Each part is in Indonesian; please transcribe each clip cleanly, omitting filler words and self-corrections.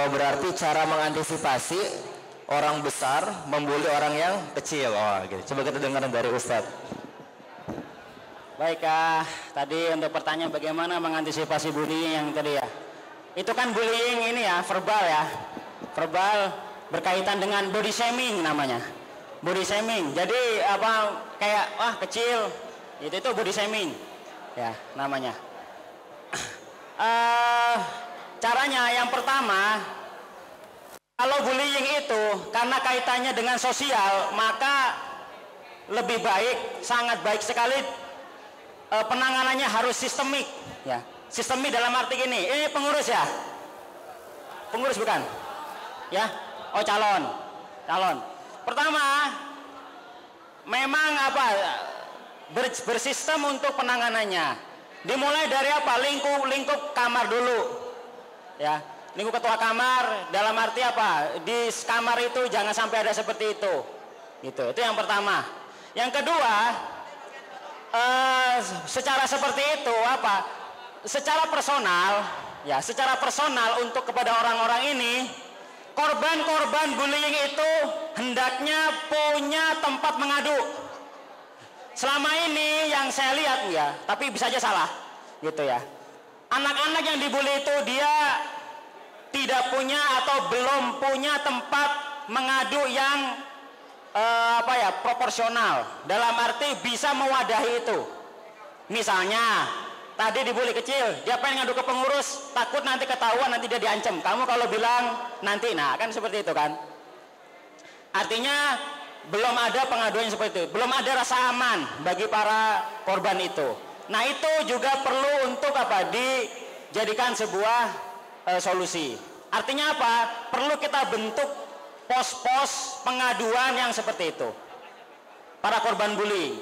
Oh, berarti cara mengantisipasi orang besar membuli orang yang kecil. Oh, gitu. Coba kita dengar dari Ustadz. Baik, tadi untuk pertanyaan bagaimana mengantisipasi bullying yang tadi ya. Itu kan bullying ini ya, verbal ya. Verbal berkaitan dengan body shaming namanya. Body shaming. Jadi apa kayak wah kecil. Itu body shaming. Ya, namanya. Caranya yang pertama, kalau bullying itu karena kaitannya dengan sosial, maka lebih baik, sangat baik sekali penanganannya harus sistemik. Ya, sistemik dalam arti gini, ini pengurus ya, pengurus bukan? Ya, oh calon. Pertama, memang apa bersistem untuk penanganannya. Dimulai dari apa? Lingkup kamar dulu. Ya, lingkup ketua kamar dalam arti apa? Di kamar itu jangan sampai ada seperti itu. Gitu. Itu yang pertama. Yang kedua, secara seperti itu apa? Secara personal, ya, secara personal untuk kepada orang-orang ini, korban-korban bullying itu hendaknya punya tempat mengadu. Selama ini yang saya lihat ya, tapi bisa aja salah, gitu ya. Anak-anak yang dibully itu dia tidak punya atau belum punya tempat mengadu yang proporsional. Dalam arti bisa mewadahi itu. Misalnya tadi dibully kecil, dia pengen ngadu ke pengurus, takut nanti ketahuan, nanti dia diancam. Kamu kalau bilang nanti, nah kan seperti itu kan. Artinya belum ada pengaduan seperti itu, belum ada rasa aman bagi para korban itu. Nah itu juga perlu untuk apa? Dijadikan sebuah solusi. Artinya apa? Perlu kita bentuk pos-pos pengaduan yang seperti itu. Para korban bullying.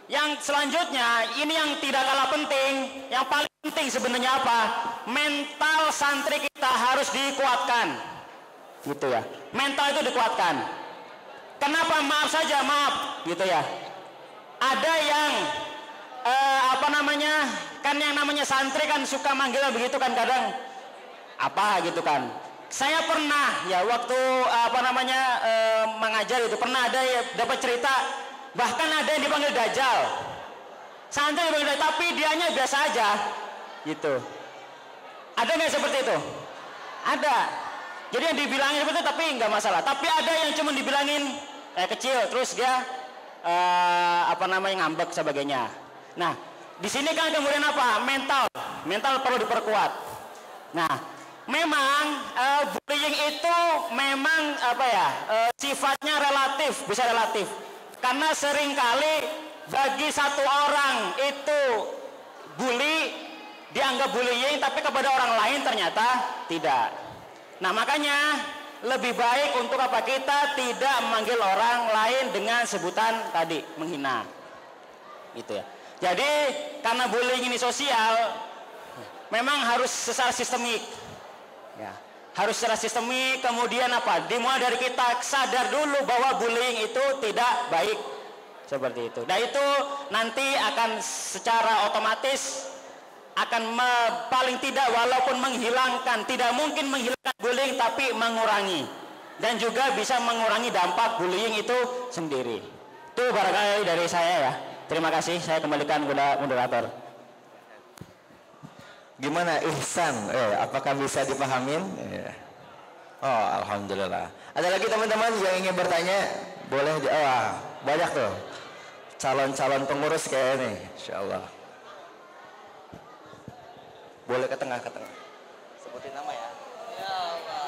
Yang selanjutnya, ini yang tidak kalah penting, yang paling penting sebenarnya apa? Mental santri kita harus dikuatkan. Gitu ya. Mental itu dikuatkan. Kenapa? Maaf saja, maaf, gitu ya. Ada yang kan yang namanya santri kan suka manggil begitu kan kadang apa gitu kan. Saya pernah ya waktu mengajar itu pernah ada ya, dapat cerita bahkan ada yang dipanggil dajjal. Santri dipanggil dajjal, tapi dianya biasa aja, gitu. Ada nggak seperti itu? Ada. Jadi yang dibilangin seperti itu tapi nggak masalah. Tapi ada yang cuma dibilangin kecil, terus dia ngambek sebagainya. Nah, di sini kan kemudian apa? Mental perlu diperkuat. Nah, memang bullying itu memang sifatnya relatif, bisa relatif. Karena seringkali bagi satu orang itu dianggap bullying, tapi kepada orang lain ternyata tidak. Nah, makanya lebih baik untuk apa? Kita tidak memanggil orang lain dengan sebutan tadi menghina, gitu ya. Jadi karena bullying ini sosial, memang harus secara sistemik, ya. Harus secara sistemik. Kemudian apa? Dimulai dari kita sadar dulu bahwa bullying itu tidak baik, seperti itu. Nah itu nanti akan secara otomatis akan paling tidak walaupun menghilangkan, tidak mungkin menghilangkan bullying tapi mengurangi, dan juga bisa mengurangi dampak bullying itu sendiri. Itu barangkali dari saya ya. Terima kasih, saya kembalikan kepada moderator. Gimana Ihsan? Apakah bisa dipahamin? Oh, alhamdulillah. Ada lagi teman-teman yang ingin bertanya? Boleh banyak tuh. Calon-calon pengurus kayak ini, insyaallah. Boleh ke tengah. Sebutin nama ya. Ya Allah.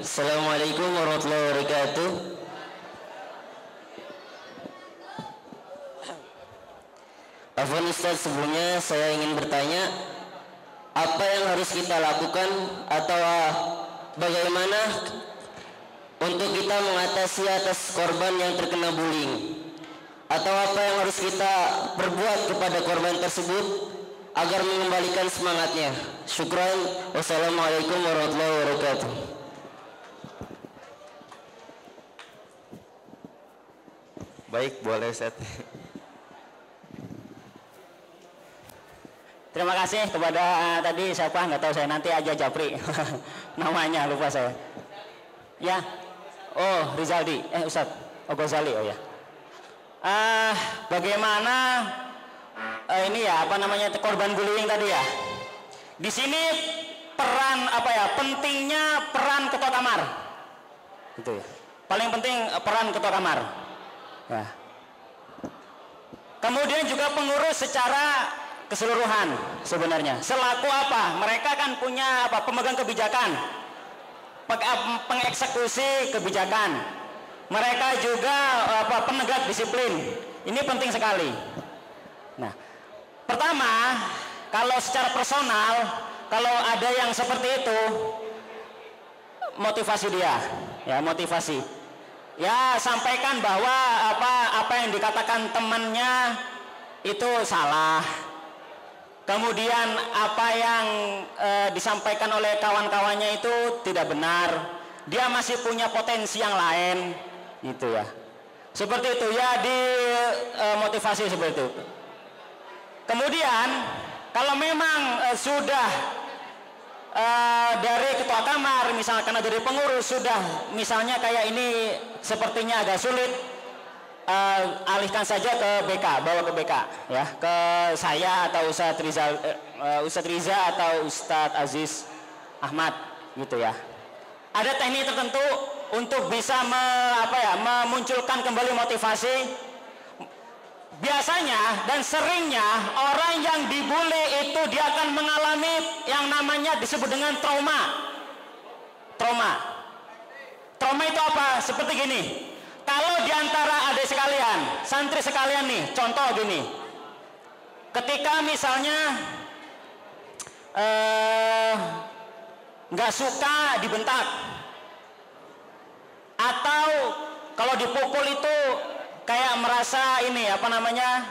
Assalamualaikum warahmatullahi wabarakatuh. Afwan Ustaz, sebelumnya saya ingin bertanya, apa yang harus kita lakukan atau bagaimana untuk kita mengatasi atas korban yang terkena bullying? Atau apa yang harus kita perbuat kepada korban tersebut agar mengembalikan semangatnya? Syukran. Wassalamualaikum warahmatullahi wabarakatuh. Baik, boleh Ustaz. Terima kasih kepada tadi siapa nggak tahu saya, nanti aja Japri namanya lupa saya. Ya, oh Rizaldi, Ustadz, oh Ghazali, oh ya. Bagaimana ini ya apa namanya korban bullying tadi ya. Di sini peran apa ya, pentingnya peran ketua kamar. Itu ya. Paling penting peran ketua kamar. Ya. Kemudian juga pengurus secara keseluruhan sebenarnya. Selaku apa? Mereka kan punya apa? Pemegang kebijakan, pengeksekusi kebijakan. Mereka juga apa? Penegak disiplin. Ini penting sekali. Nah, pertama, kalau secara personal, kalau ada yang seperti itu, motivasi dia, ya motivasi. Ya sampaikan bahwa apa yang dikatakan temannya itu salah. Kemudian apa yang disampaikan oleh kawan-kawannya itu tidak benar. Dia masih punya potensi yang lain, gitu ya. Seperti itu ya, dimotivasi seperti itu. Kemudian kalau memang sudah dari ketua kamar, misalkan dari pengurus sudah misalnya kayak ini sepertinya agak sulit, alihkan saja ke BK, bawa ke BK ya, ke saya atau Ustadz Riza atau Ustadz Aziz Ahmad gitu ya. Ada teknik tertentu untuk bisa memunculkan kembali motivasi. Biasanya dan seringnya orang yang dibully itu dia akan mengalami yang namanya disebut dengan trauma. Trauma itu apa? Seperti gini. Kalau diantara adik sekalian, santri sekalian nih, contoh gini. Ketika misalnya nggak suka dibentak, atau kalau dipukul itu kayak merasa ini apa namanya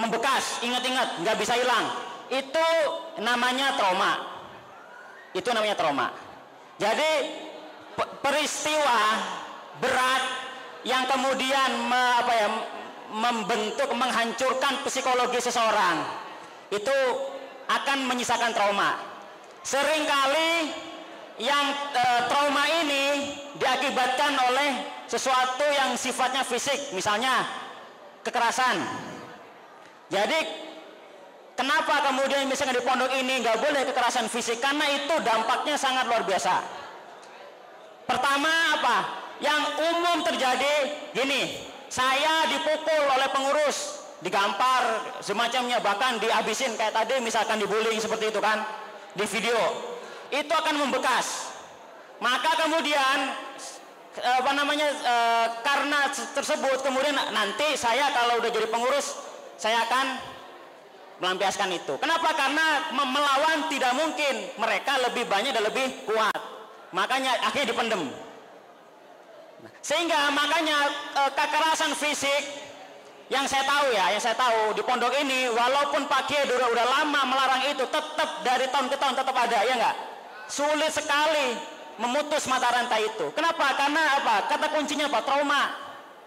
membekas, ingat-ingat nggak bisa hilang, itu namanya trauma. Itu namanya trauma. Jadi peristiwa berat yang kemudian membentuk, menghancurkan psikologi seseorang itu akan menyisakan trauma. Seringkali yang trauma ini diakibatkan oleh sesuatu yang sifatnya fisik, misalnya kekerasan. Jadi kenapa kemudian misalnya di pondok ini nggak boleh kekerasan fisik? Karena itu dampaknya sangat luar biasa. Pertama apa? Yang umum terjadi gini, saya dipukul oleh pengurus, digampar semacamnya, bahkan dihabisin kayak tadi misalkan dibullying seperti itu kan, di video. Itu akan membekas. Maka kemudian karena tersebut kemudian nanti saya kalau udah jadi pengurus saya akan melampiaskan itu. Kenapa? Karena melawan tidak mungkin, mereka lebih banyak dan lebih kuat, makanya akhirnya dipendem. Sehingga makanya kekerasan fisik yang saya tahu di pondok ini, walaupun Pak Kiai udah lama melarang itu, tetap dari tahun ke tahun tetap ada, ya enggak? Sulit sekali memutus mata rantai itu. Kenapa? Karena apa? Kata kuncinya apa? Trauma.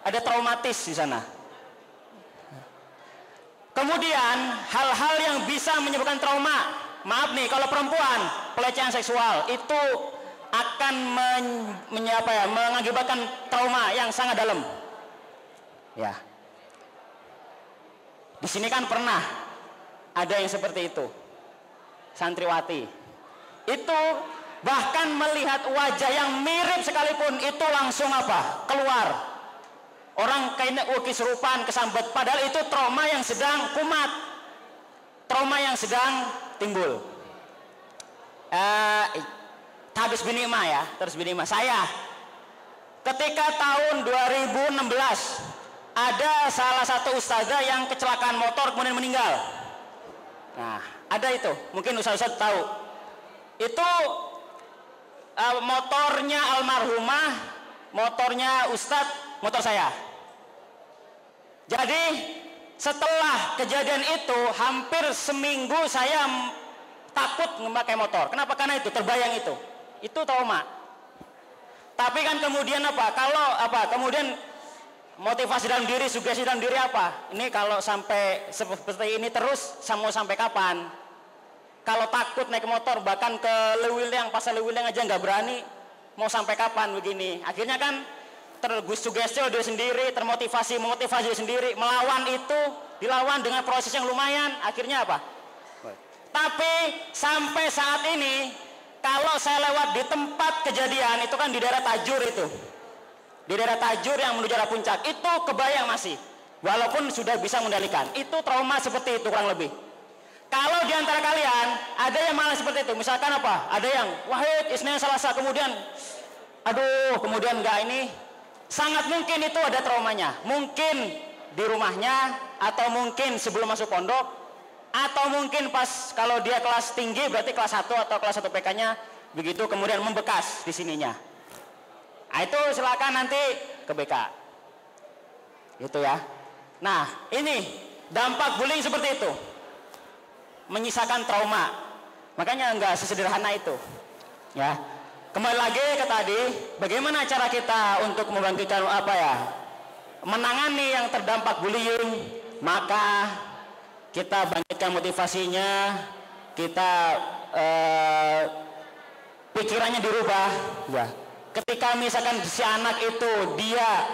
Ada traumatis di sana. Kemudian hal-hal yang bisa menyebabkan trauma. Maaf nih, kalau perempuan pelecehan seksual itu akan mengakibatkan trauma yang sangat dalam. Ya. Di sini kan pernah ada yang seperti itu. Santriwati. Itu bahkan melihat wajah yang mirip sekalipun itu langsung apa? Keluar. Orang kayaknya kesurupan, kesambet. Padahal itu trauma yang sedang kumat. Trauma yang sedang timbul. Terus binima. Saya ketika tahun 2016 ada salah satu ustazah yang kecelakaan motor kemudian meninggal. Nah, ada itu. Mungkin ustaz tahu. Itu motornya almarhumah, motornya Ustadz, motor saya. Jadi setelah kejadian itu hampir seminggu saya takut memakai motor. Kenapa? Karena itu terbayang itu trauma. Tapi kan kemudian kemudian motivasi dalam diri, sugesti dalam diri apa? Ini kalau sampai seperti ini terus, mau sampai kapan? kalau takut naik motor, bahkan ke Lewiliang, pasar Lewiliang aja nggak berani, mau sampai kapan begini? Akhirnya kan tersugesti dia sendiri, termotivasi, memotivasi dia sendiri, melawan itu, dilawan dengan proses yang lumayan, akhirnya apa? Tapi sampai saat ini, kalau saya lewat di tempat kejadian, itu kan di daerah Tajur itu, di daerah Tajur yang menuju arah puncak, itu kebayang masih, walaupun sudah bisa mengendalikan, itu trauma seperti itu kurang lebih. Kalau di antara kalian ada yang malah seperti itu, misalkan apa? Ada yang Wahid, Isnin, Selasa, kemudian aduh, kemudian enggak ini, sangat mungkin itu ada traumanya. Mungkin di rumahnya, atau mungkin sebelum masuk pondok, atau mungkin pas kalau dia kelas tinggi berarti kelas 1 atau kelas 1 PK-nya begitu, kemudian membekas di sininya. Nah, itu silakan nanti ke BK. Gitu ya. Nah, ini dampak bullying seperti itu. Menyisakan trauma. Makanya enggak sesederhana itu. Ya. Kembali lagi ke tadi, bagaimana cara kita untuk membangkitkan menangani yang terdampak bullying, maka kita bangkitkan motivasinya, kita pikirannya dirubah, ya. Ketika misalkan si anak itu dia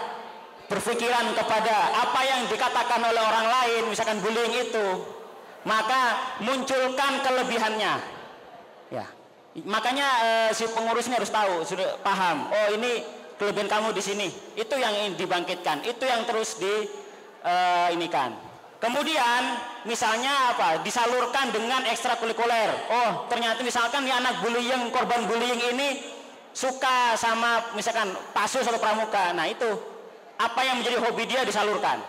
berpikiran kepada apa yang dikatakan oleh orang lain, misalkan bullying itu, maka munculkan kelebihannya, ya. Makanya si pengurusnya harus tahu, sudah paham. Oh, ini kelebihan kamu di sini. Itu yang dibangkitkan, itu yang terus inikan. Kemudian misalnya disalurkan dengan ekstrakurikuler. Oh, ternyata misalkan nih anak bullying, korban bullying ini suka sama misalkan pasus atau pramuka. Nah, itu apa yang menjadi hobi dia disalurkan.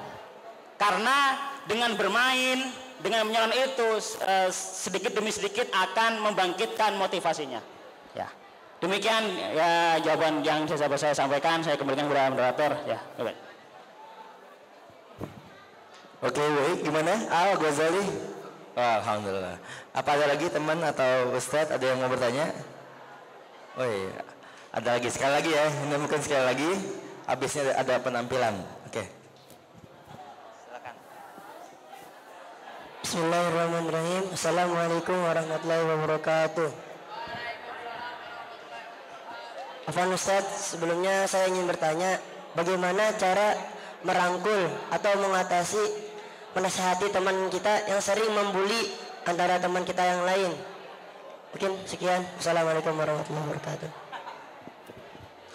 Karena dengan bermain, dengan menyalan itu sedikit demi sedikit akan membangkitkan motivasinya. Ya. Demikian ya jawaban yang saya sampaikan. Saya kembalikan kepada moderator. Ya, baik. Oke, baik. Gimana? Ghazali? Oh, alhamdulillah. Apa ada lagi teman atau Ustadz ada yang mau bertanya? Oh iya, ada lagi. Sekali lagi ya. Ini mungkin sekali lagi. Habisnya ada penampilan. Oke. Silakan. Bismillahirrahmanirrahim. Assalamualaikum warahmatullahi wabarakatuh. Afwan Ustadz, sebelumnya saya ingin bertanya, bagaimana cara merangkul atau mengatasi, menasihati teman kita yang sering membuli antara teman kita yang lain? Mungkin sekian. Assalamualaikum warahmatullahi wabarakatuh.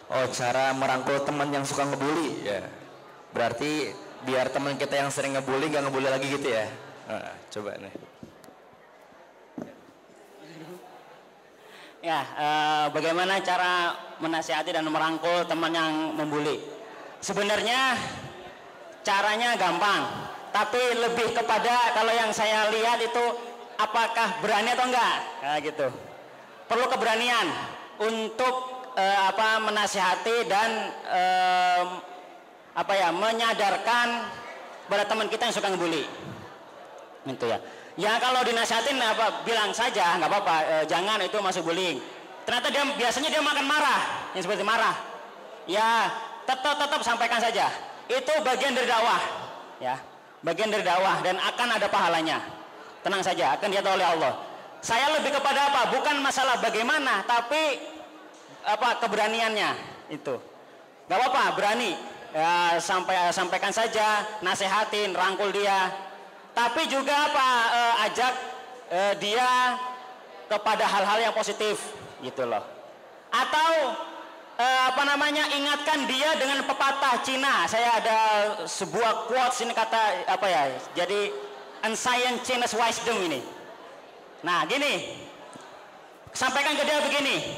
Oh, cara merangkul teman yang suka ngebully, ya. Berarti biar teman kita yang sering ngebully gak ngebully lagi gitu ya. Nah, coba nih. Ya, bagaimana cara menasihati dan merangkul teman yang membuli? Sebenarnya caranya gampang, tapi lebih kepada kalau yang saya lihat itu apakah berani atau enggak, nah, gitu. Perlu keberanian untuk menasihati dan menyadarkan pada teman kita yang suka ngebully, gitu ya. Ya kalau dinasihatin bilang saja nggak apa-apa, jangan itu masuk bullying. Ternyata biasanya dia makan marah, yang seperti marah. Ya tetap sampaikan saja. Itu bagian dari dakwah, ya, bagian dari dakwah dan akan ada pahalanya. Tenang saja, akan diatur oleh Allah. Saya lebih kepada bukan masalah bagaimana, tapi keberaniannya itu. Gak apa-apa, berani. Ya, sampaikan saja, nasehatin, rangkul dia. Tapi juga ajak dia kepada hal-hal yang positif, gitu loh. Atau ingatkan dia dengan pepatah Cina. Saya ada sebuah quotes ini kata jadi ancient Chinese wisdom ini. Nah, gini. Sampaikan ke dia begini.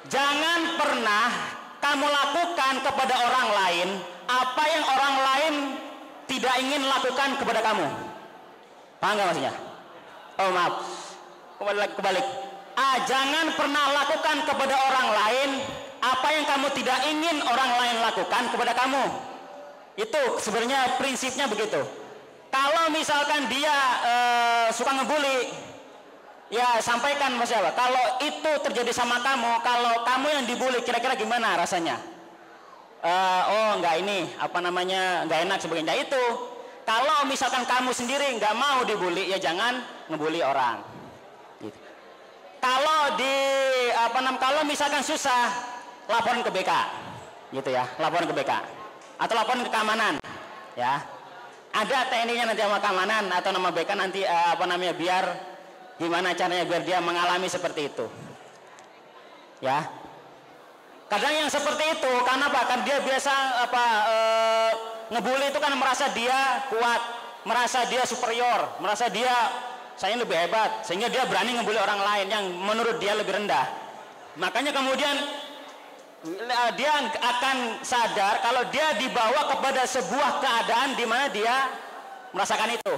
Jangan pernah kamu lakukan kepada orang lain apa yang orang lain tidak ingin lakukan kepada kamu. Paham nggak maksudnya? Oh maaf, kebalik. Jangan pernah lakukan kepada orang lain apa yang kamu tidak ingin orang lain lakukan kepada kamu. Itu sebenarnya prinsipnya begitu. Kalau misalkan dia suka ngebully, ya sampaikan masalah. Kalau itu terjadi sama kamu, kalau kamu yang dibully, kira-kira gimana rasanya? Enggak ini, enggak enak sebagainya. Itu. Kalau misalkan kamu sendiri nggak mau dibully, ya jangan ngebully orang. Gitu. kalau kalau misalkan susah, laporin ke BK, gitu ya, laporin ke BK atau laporin ke keamanan, ya. Ada tekniknya nanti sama keamanan atau nama BK nanti biar gimana caranya biar dia mengalami seperti itu, ya. Kadang yang seperti itu karena apa? Kan dia biasa ngebully itu kan merasa dia kuat, merasa dia superior, merasa dia saya lebih hebat, sehingga dia berani ngebully orang lain yang menurut dia lebih rendah. Makanya kemudian dia akan sadar kalau dia dibawa kepada sebuah keadaan di mana dia merasakan itu.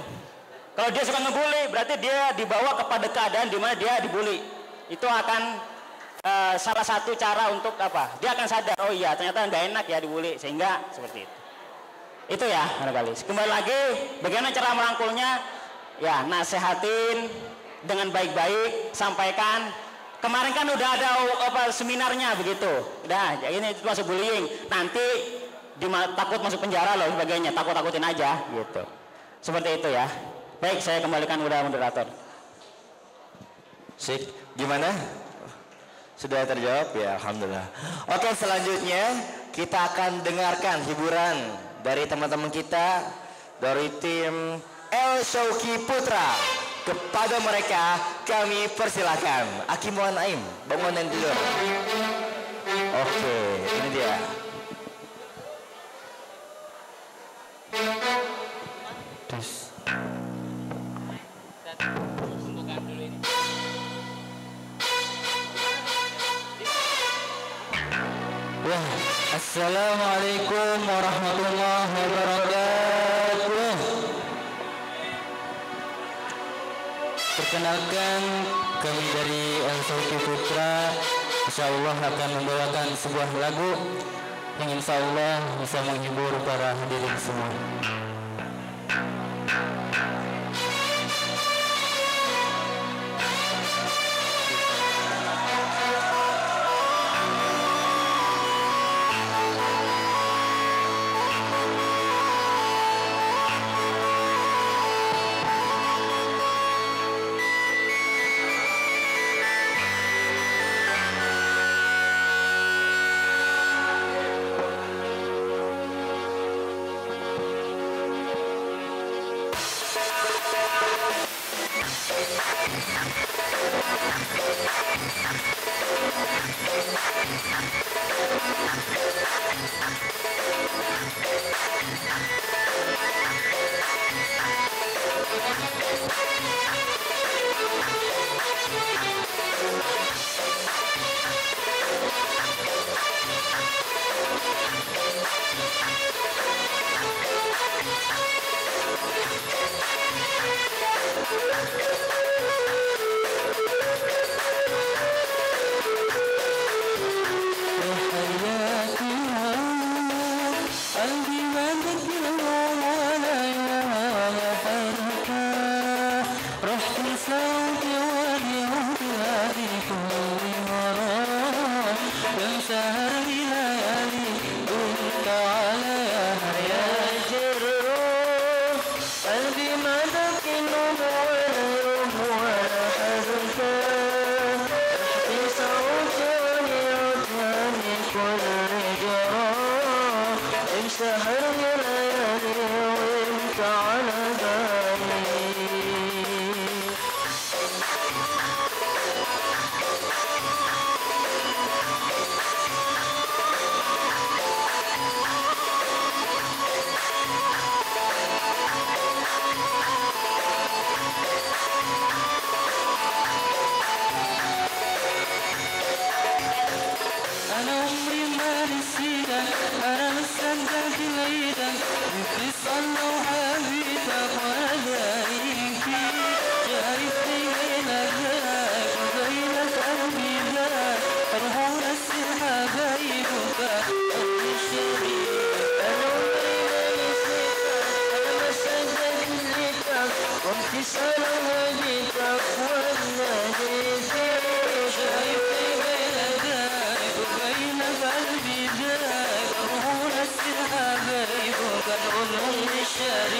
Kalau dia suka ngebully, berarti dia dibawa kepada keadaan di mana dia dibully. Itu akan salah satu cara untuk apa? Dia akan sadar, oh iya ternyata nggak enak ya dibully, sehingga seperti itu. Itu ya, barangkali. Kembali lagi, bagaimana cara merangkulnya? Ya, nasehatin dengan baik-baik, sampaikan. Kemarin kan udah ada seminarnya begitu. Udah, ya ini masuk bullying. Nanti takut masuk penjara loh sebagainya. Takut-takutin aja gitu. Seperti itu ya. Baik, saya kembalikan udah moderator. Sik, gimana? Sudah terjawab ya, alhamdulillah. Oke, selanjutnya kita akan dengarkan hiburan dari teman-teman kita dari tim El Shauki Putra. Kepada mereka kami persilakan. Aki Muan Aim, bangun dan tidur. Oke, ini dia. Wah, assalamualaikum warahmatullahi wabarakatuh. Perkenalkan, kami dari El Shauki Putra insyaallah akan membawakan sebuah lagu yang insyaallah bisa menghibur para hadirin semua. شريك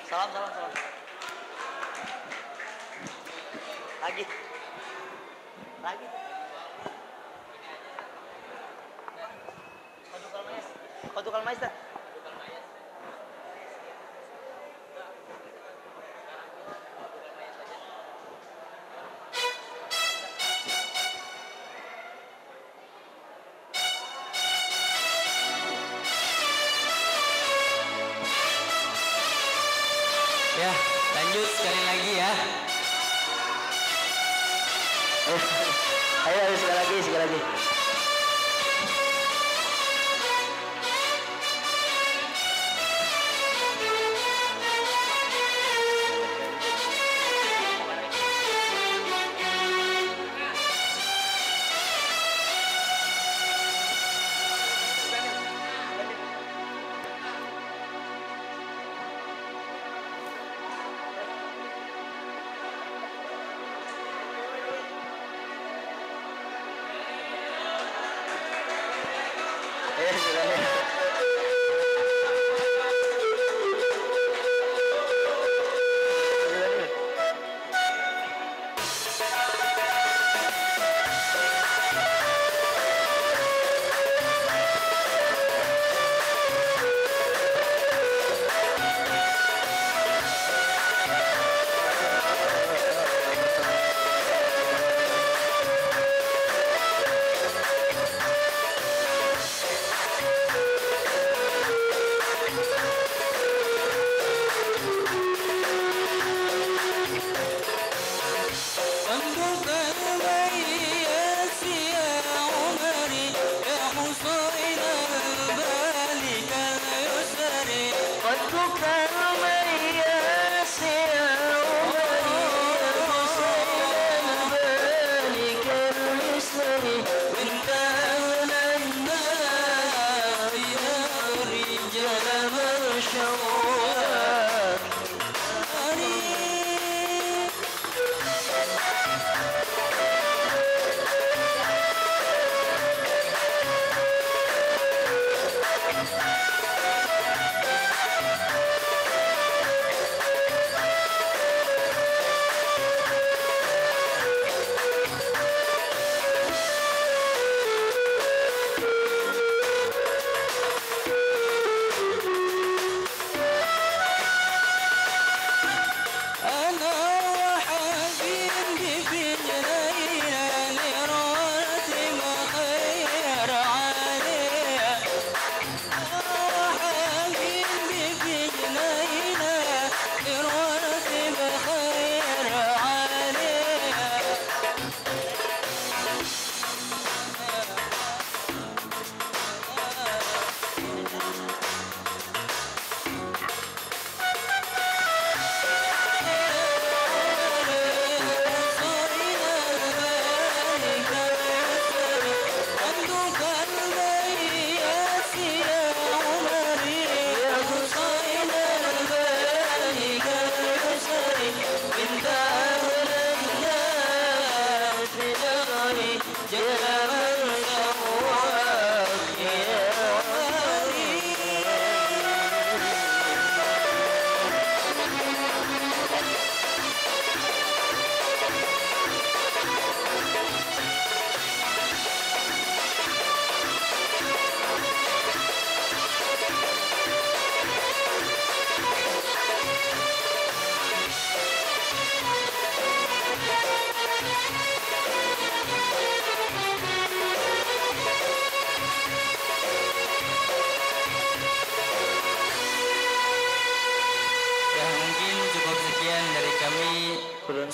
Salam, salam, salam. Lagi. Lagi. Kodukal Maestad. Ya, lanjut sekali lagi ya. Ayo, sekali lagi, sekali lagi.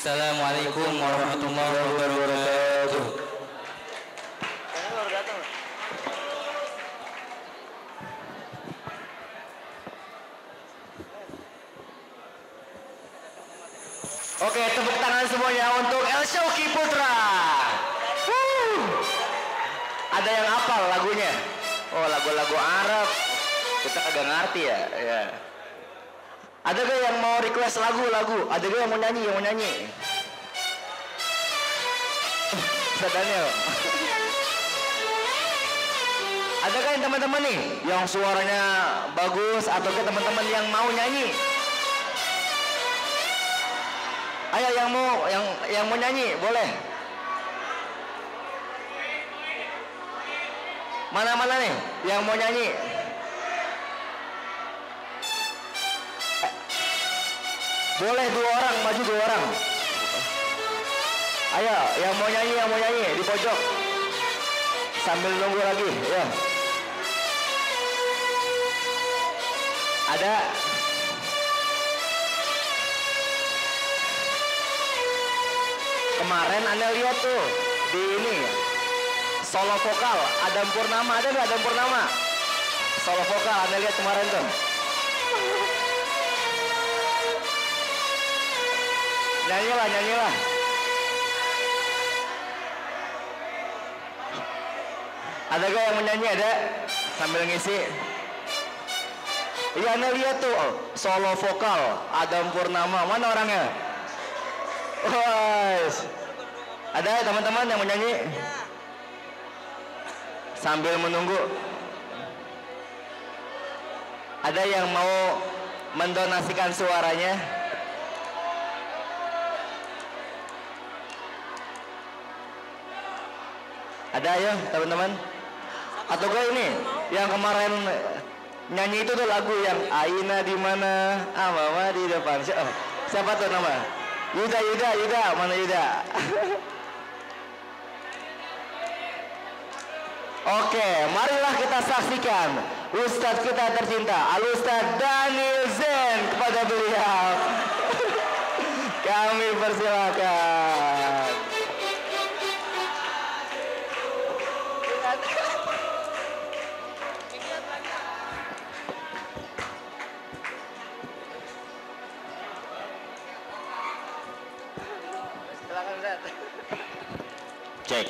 Assalamualaikum warahmatullahi wabarakatuh. Oke, tepuk tangan semuanya untuk El Shauki Putra. Ada yang hafal lagunya? Oh, lagu-lagu Arab. Kita kagak ngerti ya. Ya. Ada gak yang mau request lagu? Ada gak yang mau nyanyi? Ustaz Daniel. Ada gak yang teman-teman nih yang suaranya bagus atau ke teman-teman yang mau nyanyi? Ayo yang mau nyanyi boleh. Mana nih yang mau nyanyi? Boleh 2 orang, maju 2 orang. Ayo, yang mau nyanyi di pojok. Sambil nunggu lagi, ya. Ada. Kemarin Anda lihat tuh di ini solo vokal Adam Purnama, ada nggak Adam Purnama? Solo vokal Anda lihat kemarin tuh. Nyanyilah. Ada gak yang menyanyi? Ada? Sambil ngisi. Iya, Anda lihat tuh solo vokal Adam Purnama. Mana orangnya? Ada teman-teman yang menyanyi? Sambil menunggu. Ada yang mau mendonasikan suaranya? Ada ya teman-teman? Atau gue ini yang kemarin nyanyi itu tuh lagu yang Aina di mana? Mama di depan. Siapa tuh nama? Yuda, mana Yuda? Oke, marilah kita saksikan Ustadz kita tercinta Al Ustadz Daniel Zain, kepada beliau. Kami persilakan. Cek.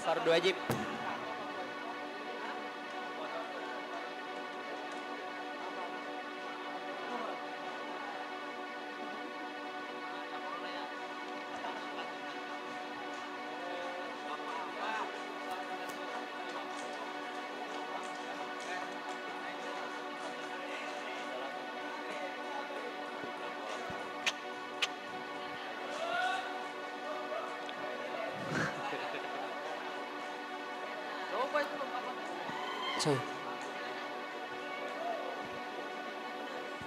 Fardu wajib.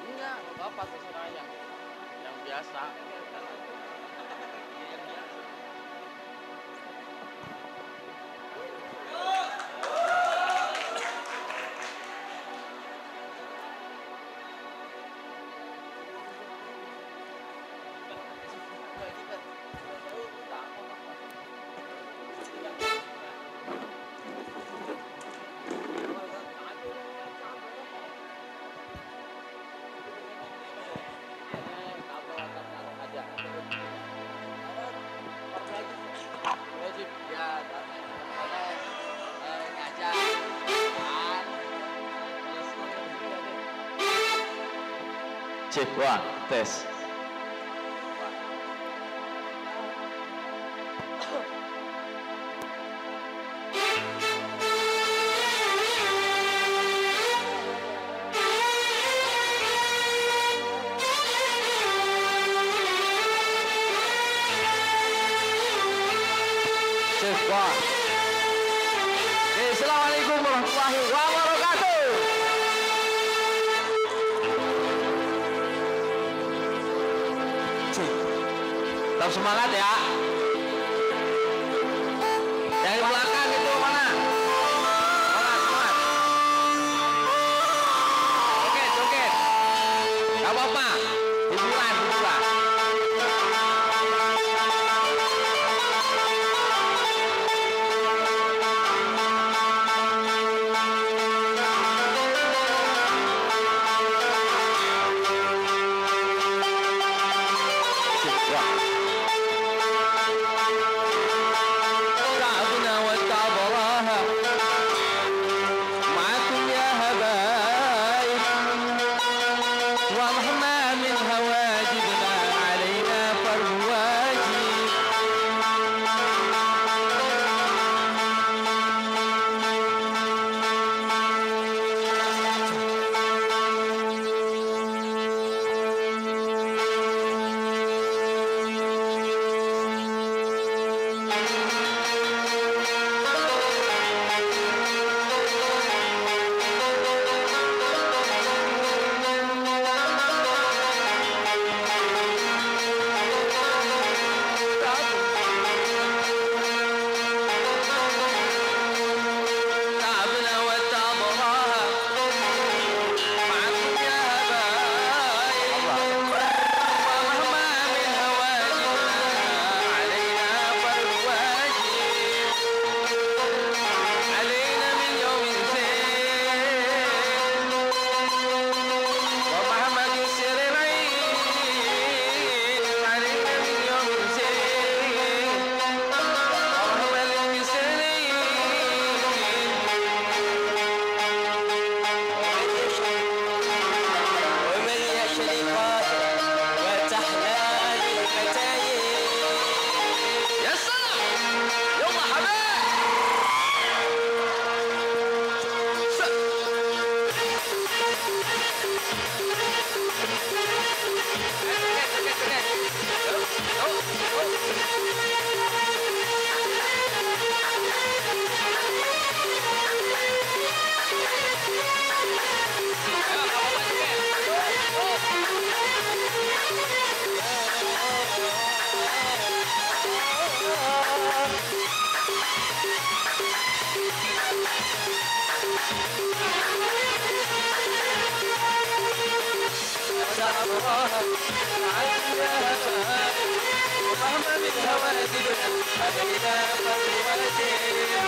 Enggak, apa-apa terserah aja. Yang biasa. Cek, wah, tes. Cek, wah. Assalamualaikum warahmatullahi wabarakatuh. Tetap semangat ya. Yang di belakang itu mana? Semangat. Joget. Gak apa-apa. Hiburan. علينا فرض واجب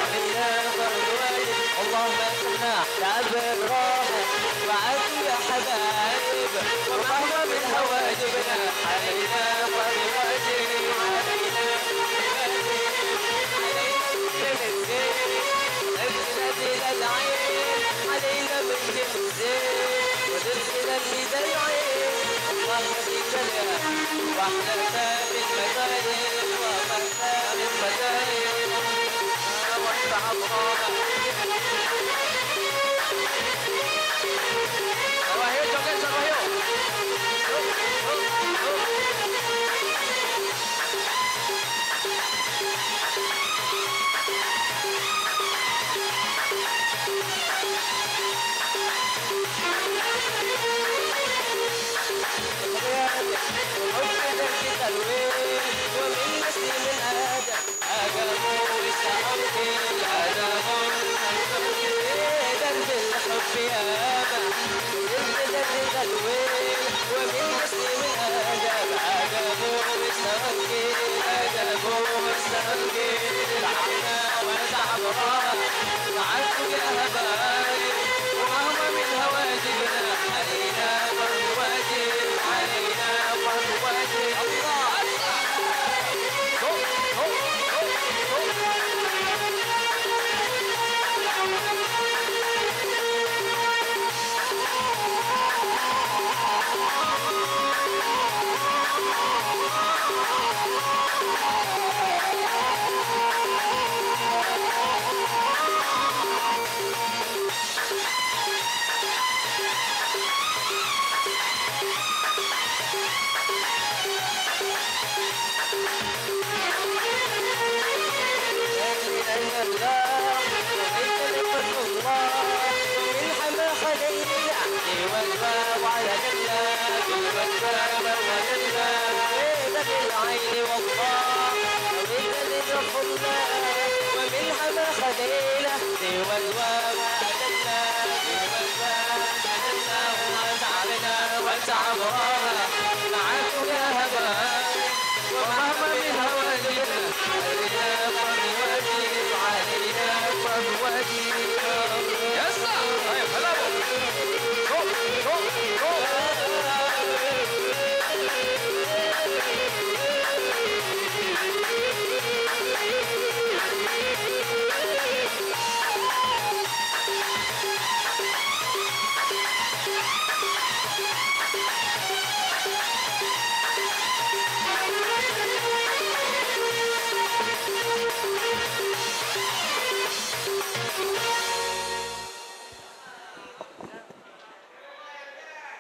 علينا فرض واجب اللهم انصرنا تعب الراحة معاكم يا حبايب ومهما من هواجبنا علينا فرض واجب علينا فرض واجب علينا من الزين نزل العين علينا من الزين ونرسل البدايين الله يهديك لها واحنا من مزايد ومرنا من مزايد وارفع الله Sarwahyo, joget Sarwahyo. ومن مسلم آدم درب الحب ياما درب الويل ومن مسلم آدم آدموا بالسوكيل آدموا بالسوكيل تعبنا وتعبنا تعبت يا هبايب ومهما من هواجبنا علينا فرض واجب علينا فرض واجب الله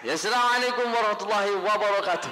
Assalamualaikum warahmatullahi wabarakatuh.